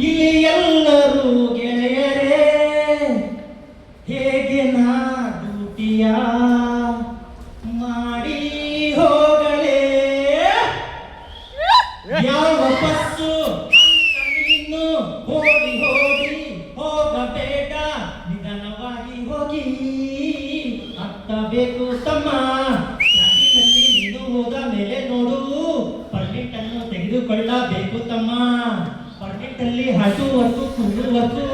ಇಲ್ಲಿ ಎಲ್ಲರೂ ಗೆಳೆಯರೇ, ಹೇಗೆ ನಾ ಡ್ಯೂಟಿಯ ಮಾಡಿ ಹೋಗಲೇ, ಯಾವ ಬಸ್ಸು ಅಂತ ನೀನು ಓಡಿ ಓಡಿ ಹೋಗಬೇಡ, ನಿಧಾನವಾಗಿ ಹೋಗಿ ಹತ್ತಬೇಕು ತಮ್ಮ. ಟ್ರಾಫಿಕಲ್ಲಿ ನೀನು ಹೋದ ಮೇಲೆ ನೋಡು, ಪರ್ಮಿಟ್ ಅನ್ನು ತೆಗೆದುಕೊಳ್ಳಬೇಕು ತಮ್ಮ. ಪರ್ಮಿಟ್ ಅಲ್ಲಿ ಹಾಕುವಷ್ಟು ಕೂಡುವಷ್ಟು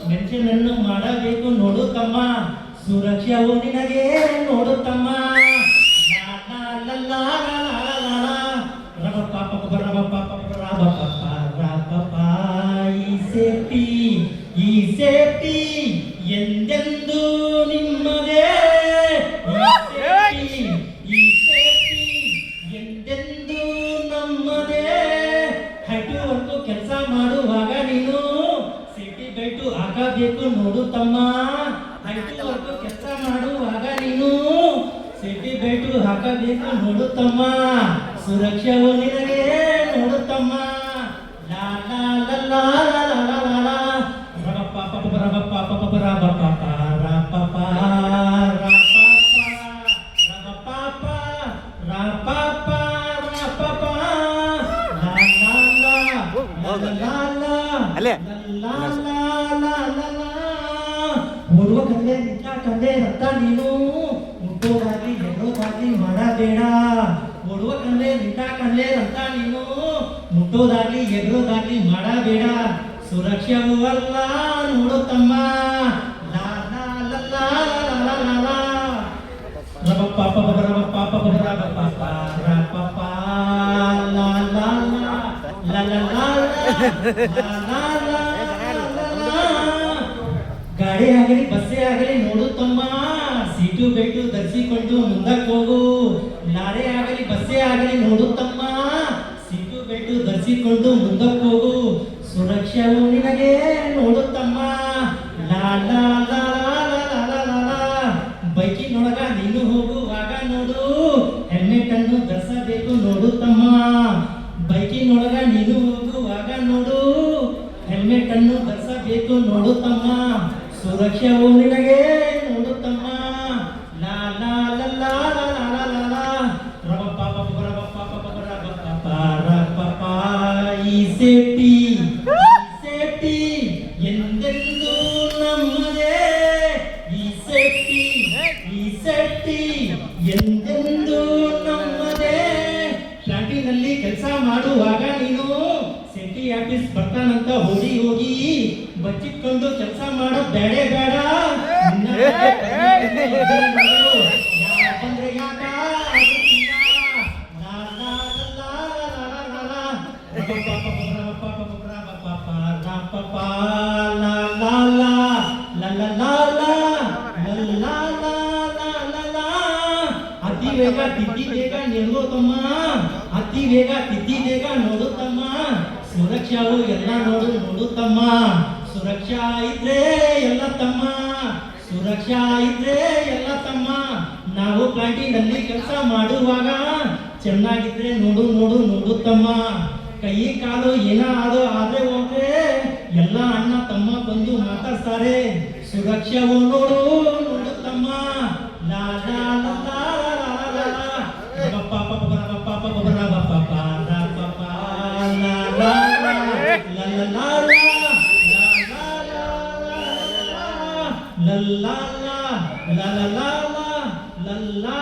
ಮೆನ್ಷನ್ ಅನ್ನು ಮಾಡಬೇಕು ನೋಡು ತಮ್ಮ. ಸುರಕ್ಷಾವು ನಿನಗೆ ನೋಡು ತಮ್ಮ. ಈ ಸೇಫ್ಟಿ ಎಂದೆಂದು ನಿಮ್ಮದೇ, ಈ ಸೇಫ್ಟಿ ಎಂದೆಂದು ನಮ್ಮದೇ. ಹೈಟುವರೆಗೂ ಕೆಲಸ ಮಾಡುವಾಗ ನೀನು ಸೇಫ್ಟಿ ಬೆಲ್ಟ್ ಹಾಕಬೇಕು ನೋಡು ತಮ್ಮ. ಹೈಟುವರೆಗೂ ಕೆಲಸ ಮಾಡುವಾಗ ನೀನು ಸೇಫ್ಟಿ ಬೆಲ್ಟ್ ಹಾಕಬೇಕು ನೋಡು ತಮ್ಮ. ಸುರಕ್ಷಾವು ನಿನಗೆ ನೋಡು ತಮ್ಮ. ಲಾ ಲಾ ಲಾ ಲಾ ಲಾ ಲಾ ಲಾ ಲಾ ರಬ ಪಾಪ ರಬ ಪಾಪ ರಬ ಪಾಪ ರಬ ಪಾಪ ರಬ ಪಾಪ ರಬ ಪಾಪ ರಬ ಪಾಪ ಲಾ ಲಾ ಲಾ ಲಾ ಲಾ ಅಲ್ಲೇ ಲಾ ಲಾ ಲಾ ಲಾ ಲಾ. ಓಡುವ ಕಂದೆ ನಿಂತ ಕಂದೆ ರತ್ತ ನೀನು ಮುಟ್ಟೋದಾಗ್ಲಿ ಎಡೋದಾಗ್ಲಿ ಮಾಡಬೇಡ. ಓಡುವ ಕಂದೆ ನಿಂತ ಕಂದೆ ರತ್ತ ನೀನು ಮುಟ್ಟೋದಾಗ್ಲಿ ಎಗರೋದಾಗ್ಲಿ ಮಾಡಬೇಡ. ಸುರಕ್ಷಾವು ಅಲ್ಲ ನೋಡು ತಮ್ಮ. ಲಾ ಲಾ ಲಾ ಲಾ ಲಾ ಲಾ ಲಾ ರಬ ಪಾಪ ರಬ ಪಾಪ ರಬ ಪಾಪ ರಬ ಪಾಪ ಲಾ ಲಾ ಲಾ ಲಾ ಲಾ ಲಾ ಲಾ ಲಾ. ಗಾಡಿ ಆಗಲಿ ಬಸ್ಸೇ ಆಗಲಿ ನೋಡು ತಮ್ಮ, ಸೀಟು ಬೆಲ್ಟು ಧರಿಸಿಕೊಂಡು ಮುಂದಕ್ಕೆ ಹೋಗು. ಲಾರಿ ಆಗಲಿ ಬಸ್ಸೇ ಆಗಲಿ ನೋಡು ತಮ್ಮ, ಸೀಟು ಬೆಲ್ಟು ಧರಿಸಿಕೊಂಡು ಮುಂದಕ್ಕೆ ಹೋಗು. ಸುರಕ್ಷಾವು ನಿನಗೆ ನೋಡು ತಮ್ಮ. ಲಾ ಲಾ ಲಾ ಲಾ ಲಾ ಲಾ ಲಾ. ಬೈಕಿನೊಳಗ ನೀನು ಹೋಗುವಾಗ ನೋಡು, ಹೆಲ್ಮೆಟ್ ಅನ್ನು ಧರಿಸಬೇಕು ನೋಡು ತಮ್ಮ. ಬೈಕಿನೊಳಗ ನೀನು ಹೋಗುವಾಗ ನೋಡು, ಹೆಲ್ಮೆಟ್ ಅನ್ನು ಧರಿಸಬೇಕು ನೋಡು ತಮ್ಮ. ಸುರಕ್ಷಾವು ನಿನಗೆ ನೋಡು ತಮ್ಮ. ಲಾ ಲಾ ಲಾ ಲಾ ಲಾ ಲಾ ಲಾ ಲಾ ರಬ ಪಾಪ ರಬ ಪಾಪ ರಬ ಪಾಪ ರಬ ಪಾಪ. ಈ ಸೇಫ್ಟಿ ಎಂದೆಂದು ನಮ್ಮದೇ, ಈ ಸೇಫ್ಟಿ ಎಂದೆಂದು ನಮ್ಮದೇ. ಕ್ಯಾಂಟೀನಲ್ಲಿ ಕೆಲಸ ಮಾಡುವಾಗ ನೀನು ಸಿಟಿ ಆಫೀಸ್ ಬರ್ತಾನಂತ ಹೋಗಿ ಹೋಗಿ ಬಚ್ಚಿಟ್ಕೊಂಡು ಕೆಲಸ ಮಾಡೋ ಬೇಡೇ ಬೇಡ. ಯಾಕಂದ್ರೆ ಯಾಕ ಅತಿ ವೇಗ ತಿದ್ದಿ ಬೇಗ ನಿಲ್ಲು ತಮ್ಮ. ಅತಿ ವೇಗ ತಿದ್ದಿ ಬೇಗ ನೋಡು ತಮ್ಮ. ಸುರಕ್ಷಾವು ಎಲ್ಲ ನೋಡು ತಮ್ಮ. ಸುರಕ್ಷಾ ಇದ್ರೆ ಎಲ್ಲ ತಮ್ಮ, ಸುರಕ್ಷಾ ಇದ್ರೆ ಎಲ್ಲ ತಮ್ಮ. ನಾವು ಕ್ಯಾಂಟೀನಲ್ಲಿ ಕೆಲಸ ಮಾಡುವಾಗ ಚೆನ್ನಾಗಿದ್ರೆ ನೋಡು ತಮ್ಮ. ಕೈ ಕಾಲು ಏನಾದ್ರು ಆದ್ರೆ ಹೋದ್ರೆ ಎಲ್ಲ ಅಣ್ಣ ತಮ್ಮ ಬಂದು ಮಾತಾಡ್ತಾರೆ. ಸುರಕ್ಷಾವು ನೋಡು ತಮ್ಮ. ಲಾ ಲಾ ಲಾ ಲಾ ಲಾ ಲಾ ಲಾ ರಬ ಪಾಪ ರಬ ಪಾಪ ರಬ ಪಾಪ ರಬ ಪಾಪ ಲಾ ಲಾ ಲಾ ಲಾ ಲಾ ಲಾ ಲಾ ಲಾ ಲಾ ಲಾ ಲಾ ಲಾ ಲಾ ಲಾ ಲಾ.